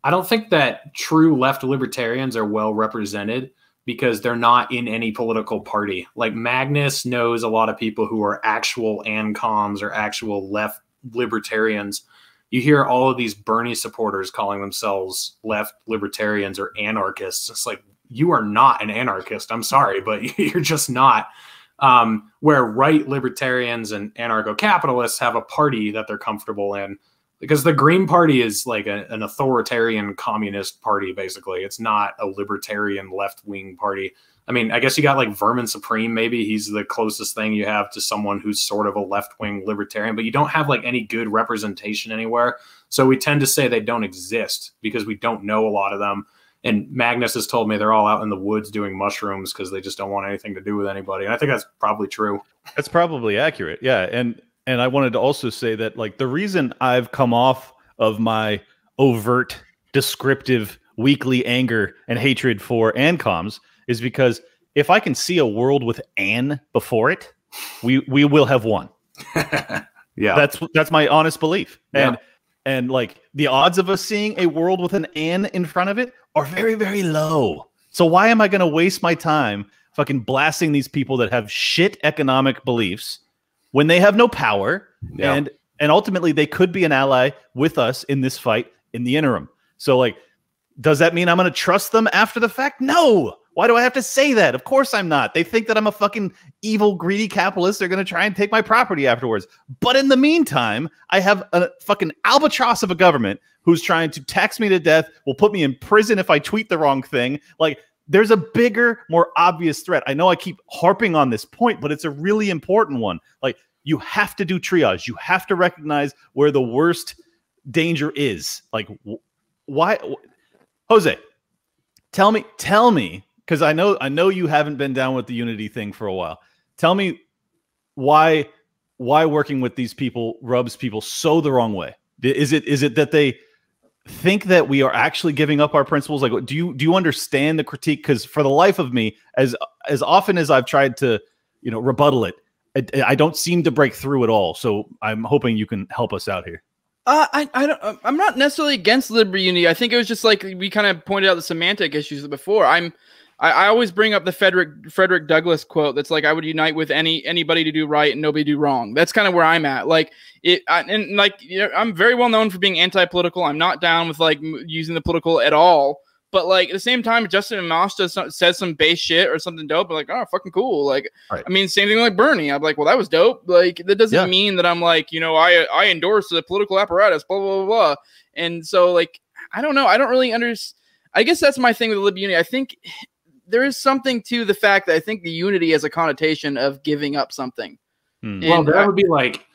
don't think that true left libertarians are well represented because they're not in any political party. Like, Magnus knows a lot of people who are actual ANCOMs or actual left libertarians. You hear all of these Bernie supporters calling themselves left libertarians or anarchists. It's like, you are not an anarchist. I'm sorry, but you're just not. Where right libertarians and anarcho-capitalists have a party that they're comfortable in. Because the Green Party is like an authoritarian communist party, basically. It's not a libertarian left-wing party. I mean, I guess you got like Vermin Supreme, maybe. He's the closest thing you have to someone who's sort of a left-wing libertarian, but you don't have like any good representation anywhere. So we tend to say they don't exist because we don't know a lot of them. And Magnus has told me they're all out in the woods doing mushrooms because they just don't want anything to do with anybody. And I think that's probably true. That's probably accurate. Yeah. And I wanted to also say that, like, the reason I've come off of my overt, descriptive, weekly anger and hatred for ANCOMs is because if I can see a world with "an" before it, we will have won. Yeah, that's my honest belief. Yeah. And like, the odds of us seeing a world with an "an" in front of it are very, very low. So why am I going to waste my time fucking blasting these people that have shit economic beliefs when they have no power? Yeah. And ultimately they could be an ally with us in this fight in the interim. So like, does that mean I'm going to trust them after the fact? No. Why do I have to say that? Of course I'm not. They think that I'm a fucking evil, greedy capitalist. They're going to try and take my property afterwards. But in the meantime, I have a fucking albatross of a government who's trying to tax me to death, will put me in prison if I tweet the wrong thing. Like, there's a bigger, more obvious threat. I know I keep harping on this point, but it's a really important one. Like, you have to do triage. You have to recognize where the worst danger is. Like, why? Jose, tell me, because I know you haven't been down with the Unity thing for a while. Tell me why working with these people rubs people so the wrong way. Is it that they think that we are actually giving up our principles? Like, do you understand the critique? Because for the life of me, as often as I've tried to, rebuttal it, I don't seem to break through at all. So I'm hoping you can help us out here. I'm not necessarily against Lib Unity. I think it was just like we kind of pointed out the semantic issues before. I always bring up the Frederick Douglass quote that's like, I would unite with anybody to do right and nobody do wrong. That's kind of where I'm at. Like I'm very well known for being anti-political. I'm not down with like using the political at all. But like at the same time, Justin Mosta says some base shit or something dope. I'm like, oh, fucking cool. Like, right. I mean, same thing like Bernie. I'm like, well, that was dope. Like, that doesn't mean that I'm like, I endorse the political apparatus, blah, blah, blah, blah. And so like, I don't know. I don't really understand. I guess that's my thing with Lib Unity. I think there is something to the fact that I think the unity has a connotation of giving up something. Well, that would be like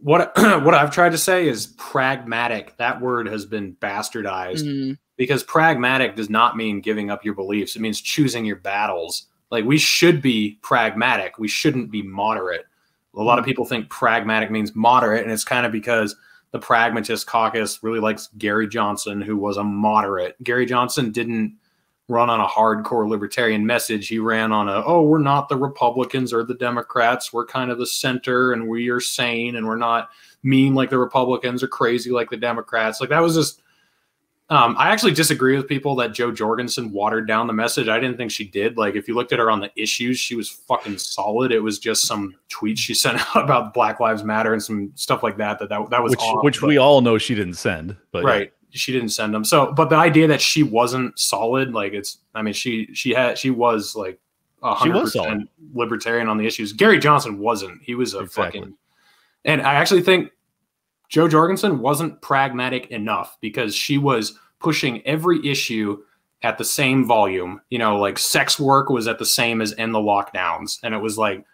what I've tried to say is pragmatic. That word has been bastardized because pragmatic does not mean giving up your beliefs. It means choosing your battles. Like, we should be pragmatic. We shouldn't be moderate. A lot of people think pragmatic means moderate, and it's kind of because the pragmatist caucus really likes Gary Johnson, who was a moderate. Gary Johnson didn't run on a hardcore libertarian message. He ran on we're not the Republicans or the Democrats. We're kind of the center, and we are sane, and we're not mean like the Republicans or crazy like the Democrats. Like, that was just, I actually disagree with people that Jo Jorgensen watered down the message. I didn't think she did. Like, if you looked at her on the issues, she was fucking solid. It was just some tweets she sent out about Black Lives Matter and some stuff like that. That was off, which we all know she didn't send. But right. didn't send them. So, but the idea that she wasn't solid, like I mean, she was like 100% libertarian on the issues. Gary Johnson wasn't. He was a fucking, and I actually think Jo Jorgensen wasn't pragmatic enough because she was pushing every issue at the same volume. You know, like sex work was at the same as end the lockdowns. And it was like,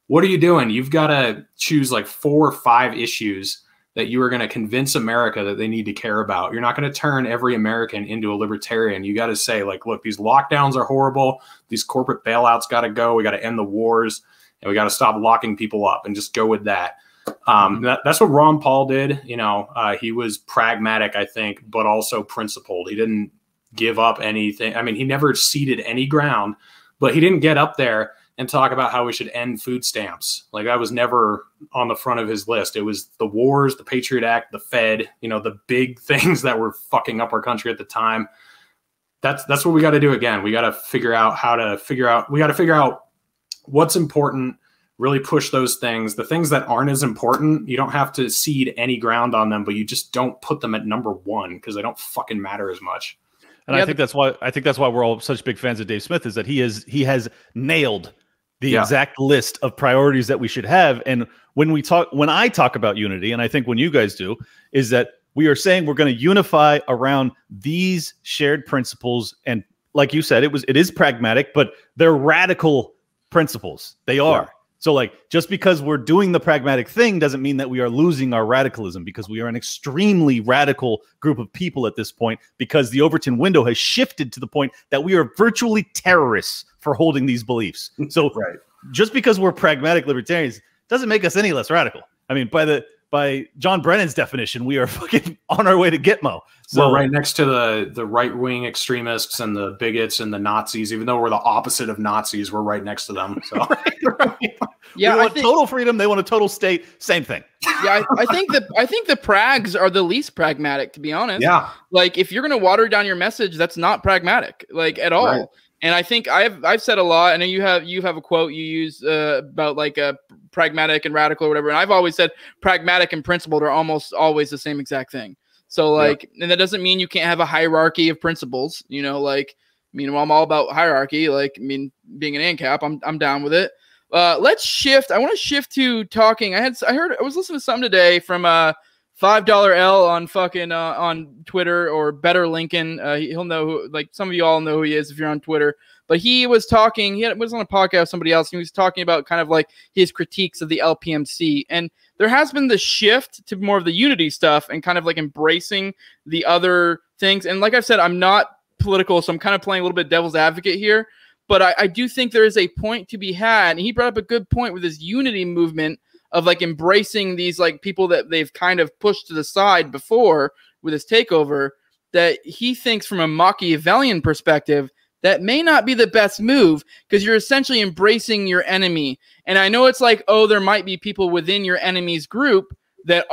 what are you doing? You've got to choose like 4 or 5 issues that you are going to convince America that they need to care about. You're not going to turn every American into a libertarian. You got to say, like, look, these lockdowns are horrible. These corporate bailouts got to go. We got to end the wars, and we got to stop locking people up, and just go with that. That's what Ron Paul did. You know, he was pragmatic, I think, but also principled. He didn't give up anything. I mean, he never ceded any ground, but he didn't get up there and talk about how we should end food stamps. Like, that was never on the front of his list. It was the wars, the Patriot Act, the Fed, you know, the big things that were fucking up our country at the time. That's what we got to do again. We got to figure out we got to figure out what's important, really push those things. The things that aren't as important, you don't have to cede any ground on them, but you just don't put them at number 1 because they don't fucking matter as much. And I think that's why we're all such big fans of Dave Smith, is that he has nailed the exact list of priorities that we should have. And when I talk about unity, and I think when you guys do, is that we are saying we're going to unify around these shared principles. And like you said, it is pragmatic, but they're radical principles. They are. Yeah. So like, just because we're doing the pragmatic thing doesn't mean that we are losing our radicalism, because we are an extremely radical group of people at this point, because the Overton window has shifted to the point that we are virtually terrorists for holding these beliefs. So just because we're pragmatic libertarians doesn't make us any less radical. I mean, by John Brennan's definition, we are fucking on our way to Gitmo. So we're right next to the right-wing extremists and the bigots and the Nazis. Even though we're the opposite of Nazis, we're right next to them. So right. Yeah, we want total freedom. They want a total state. Same thing. Yeah, I think the prags are the least pragmatic, to be honest. Yeah, like if you're going to water down your message, that's not pragmatic, like at all. Right. And I think I've said a lot. I know you have a quote you use about like a pragmatic and radical or whatever. And I've always said pragmatic and principled are almost always the same exact thing. So like, and that doesn't mean you can't have a hierarchy of principles. You know, like, I mean, I'm all about hierarchy. Like, I mean, being an ANCAP, I'm down with it. Let's shift. I want to shift to talking. I was listening to something today from $5L on fucking on Twitter, or Better Lincoln. He'll know who, like some of you all know who he is if you're on Twitter. But he was talking. He was on a podcast with somebody else. And he was talking about kind of like his critiques of the LPMC. And there has been the shift to more of the unity stuff and kind of like embracing the other things. And like I've said, I'm not political, so I'm kind of playing a little bit devil's advocate here. But I do think there is a point to be had. And he brought up a good point with his unity movement of like embracing these like people that they've kind of pushed to the side before with his takeover, that he thinks from a Machiavellian perspective, that may not be the best move, because you're essentially embracing your enemy. And I know it's like, oh, there might be people within your enemy's group that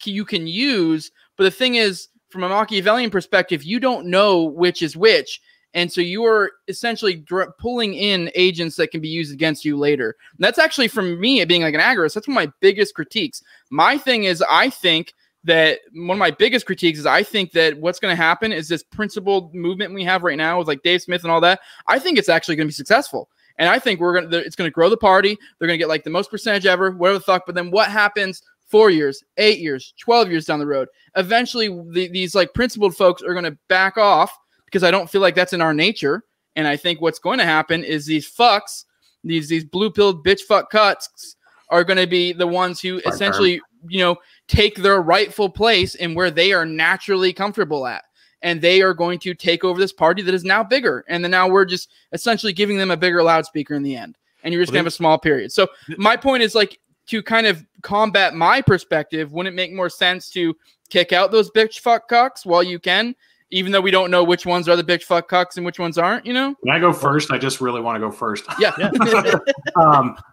you can use. But the thing is, from a Machiavellian perspective, you don't know which is which. And so you are essentially pulling in agents that can be used against you later. And that's actually, from me being like an agorist, that's one of my biggest critiques. My thing is, I think that one of my biggest critiques is I think that what's going to happen is this principled movement we have right now with like Dave Smith and all that. I think it's actually going to be successful. And I think it's going to grow the party. They're going to get like the most percentage ever, whatever the fuck. But then what happens 4 years, 8 years, 12 years down the road? Eventually these like principled folks are going to back off, because I don't feel like that's in our nature. And I think what's going to happen is these fucks, these blue-pilled bitch fuck cuts, are going to be the ones who essentially, you know, take their rightful place in where they are naturally comfortable at. And they are going to take over this party that is now bigger. And then now we're just essentially giving them a bigger loudspeaker in the end. And you're just going to have a small period. So my point is, like, to kind of combat my perspective, wouldn't it make more sense to kick out those bitch fuck cucks while you can, even though we don't know which ones are the bitch fuck cucks and which ones aren't, you know? Can I go first? I just really want to go first. Yeah.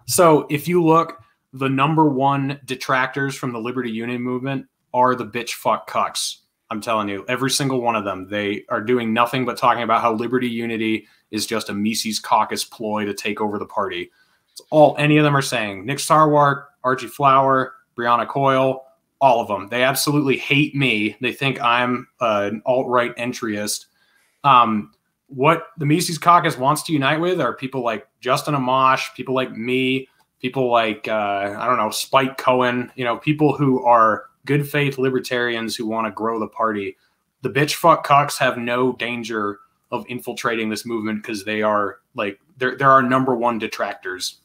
So if you look, the number one detractors from the Liberty Union movement are the bitch fuck cucks. I'm telling you, every single one of them. They are doing nothing but talking about how Liberty Unity is just a Mises Caucus ploy to take over the party. It's all any of them are saying. Nick Sarwark, Archie Flower, Brianna Coyle, All of them. They absolutely hate me. They think I'm an alt-right entryist. What the Mises Caucus wants to unite with are people like Justin Amash, people like me, people like, I don't know, Spike Cohen, you know, people who are good faith libertarians who want to grow the party. The bitch fuck cucks have no danger of infiltrating this movement because they are like, they're our number one detractors.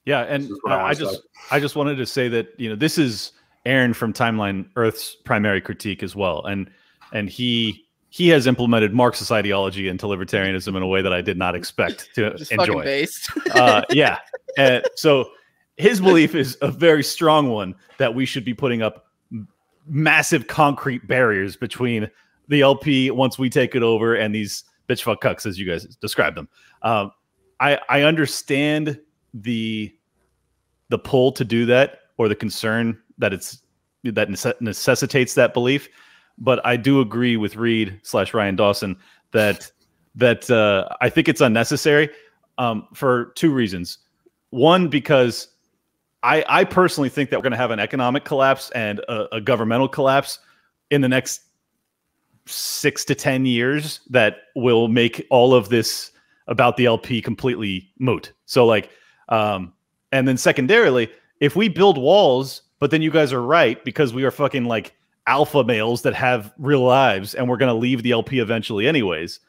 Yeah. And I just wanted to say that, you know, this is Aaron from Timeline Earth's primary critique as well. And he has implemented Marxist ideology into libertarianism in a way that I did not expect to enjoy. Based. Yeah. So his belief is a very strong one that we should be putting up massive concrete barriers between the LP once we take it over and these bitch fuck cucks, as you guys described them. I understand the pull to do that, or the concern that necessitates that belief. But I do agree with Reed / Ryan Dawson that I think it's unnecessary for two reasons. One, because I personally think that we're going to have an economic collapse and a governmental collapse in the next 6 to 10 years that will make all of this about the LP completely moot. So like, and then secondarily, if we build walls, but then you guys are right because we are fucking like alpha males that have real lives and we're going to leave the LP eventually anyways,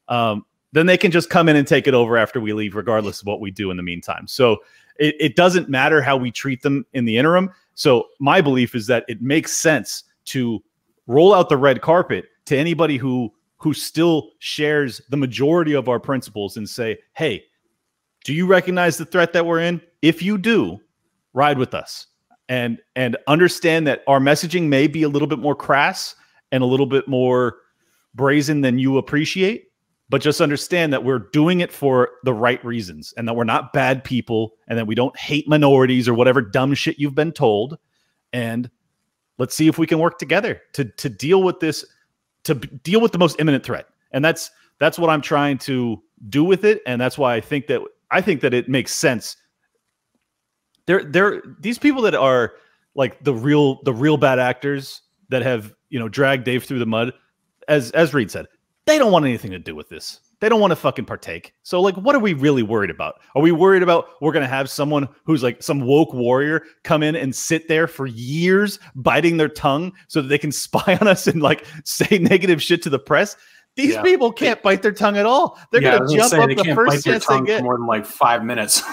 then they can just come in and take it over after we leave, regardless of what we do in the meantime. So it doesn't matter how we treat them in the interim. So my belief is that it makes sense to roll out the red carpet to anybody who still shares the majority of our principles and say, hey, do you recognize the threat that we're in? If you do, ride with us and understand that our messaging may be a little bit more crass and a little bit more brazen than you appreciate. But just understand that we're doing it for the right reasons and that we're not bad people and that we don't hate minorities or whatever dumb shit you've been told. And let's see if we can work together to deal with this, to deal with the most imminent threat. And that's what I'm trying to do with it. And that's why I think that it makes sense. These people that are like the real bad actors that have, you know, dragged Dave through the mud, as Reed said, they don't want anything to do with this. They don't want to fucking partake. So like, what are we really worried about? Are we worried about we're going to have someone who's like some woke warrior come in and sit there for years biting their tongue so that they can spy on us and like say negative shit to the press? These people can't bite their tongue at all. They're going to jump up the first chance they get. More than like 5 minutes.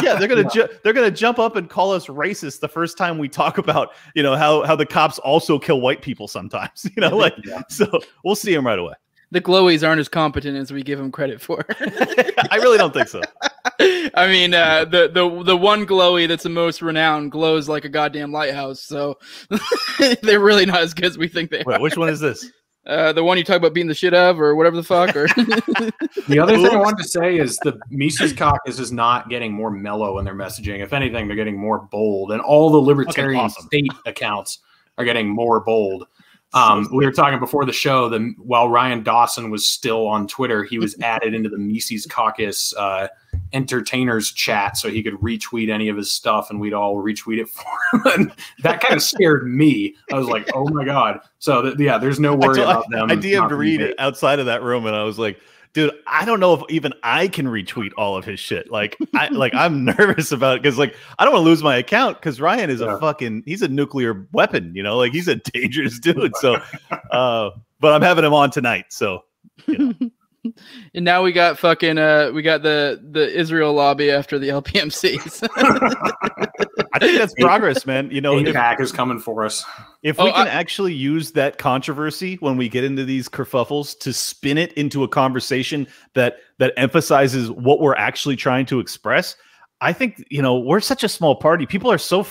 Yeah, they're going to jump up and call us racist the first time we talk about, you know, how the cops also kill white people sometimes. You know, like so we'll see them right away. The glowies aren't as competent as we give them credit for. I really don't think so. I mean, the one glowy that's the most renowned glows like a goddamn lighthouse. So they're really not as good as we think they are. Which one is this? The one you talk about beating the shit of or whatever the fuck. Or the other thing I wanted to say is the Mises Caucus is not getting more mellow in their messaging. If anything, they're getting more bold. And all the libertarian state accounts are getting more bold. We were talking before the show that while Ryan Dawson was still on Twitter, he was added into the Mises Caucus entertainers chat so he could retweet any of his stuff and we'd all retweet it for him. And that kind of scared me. I was like, oh my God. So there's no worry about them. I DM'd Reed outside of that room and I was like, dude, I don't know if even I can retweet all of his shit. Like, I'm nervous about it because, like, I don't want to lose my account because Ryan is he's a nuclear weapon, you know, like he's a dangerous dude. So, but I'm having him on tonight, so you know. And now we got fucking we got the Israel lobby after the LPMCs. I think that's progress, man. You know, AIPAC is coming for us. If we can actually use that controversy when we get into these kerfuffles to spin it into a conversation that emphasizes what we're actually trying to express, I think, you know, we're such a small party. People are so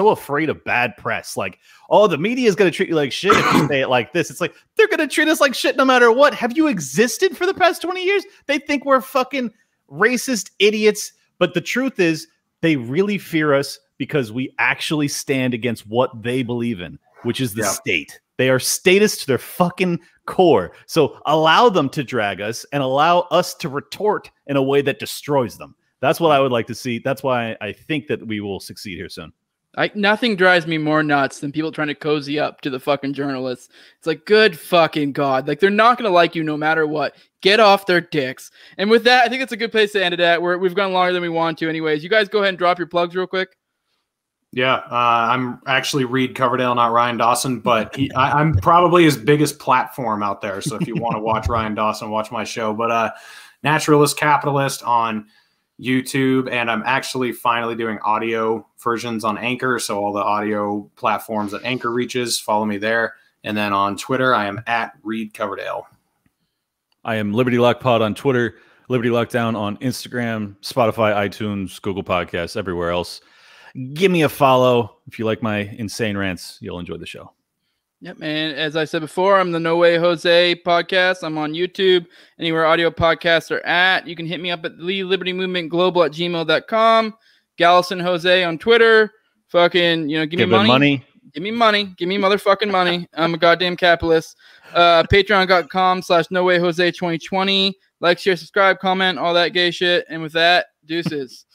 afraid of bad press. Like, oh, the media is going to treat you like shit if you say it like this. It's like, they're going to treat us like shit no matter what. Have you existed for the past 20 years? They think we're fucking racist idiots. But the truth is, they really fear us because we actually stand against what they believe in, which is the state. They are statists to their fucking core. So allow them to drag us and allow us to retort in a way that destroys them. That's what I would like to see. That's why I think that we will succeed here soon. Nothing drives me more nuts than people trying to cozy up to the fucking journalists. It's like, good fucking God. Like, they're not going to like you no matter what. Get off their dicks. And with that, I think it's a good place to end it at. We've gone longer than we want to anyways. You guys go ahead and drop your plugs real quick. Yeah, I'm actually Reed Coverdale, not Ryan Dawson, but I'm probably his biggest platform out there. So if you want to watch Ryan Dawson, watch my show. But Naturalist Capitalist on YouTube, and I'm actually finally doing audio versions on Anchor. So all the audio platforms that Anchor reaches, follow me there. And then on Twitter, I am at Reed Coverdale. I am Liberty Lock Pod on Twitter, Liberty Lockdown on Instagram, Spotify, iTunes, Google Podcasts, everywhere else. Give me a follow. If you like my insane rants, you'll enjoy the show. Yep, and as I said before, I'm the No Way Jose podcast. I'm on YouTube, anywhere audio podcasts are at. You can hit me up at LeeLibertyMovementGlobal@gmail.com. Gallison Jose on Twitter. Fucking, give me money. Give me money. Give me motherfucking money. I'm a goddamn capitalist. Patreon.com/NoWayJose2020. Like, share, subscribe, comment, all that gay shit. And with that, deuces.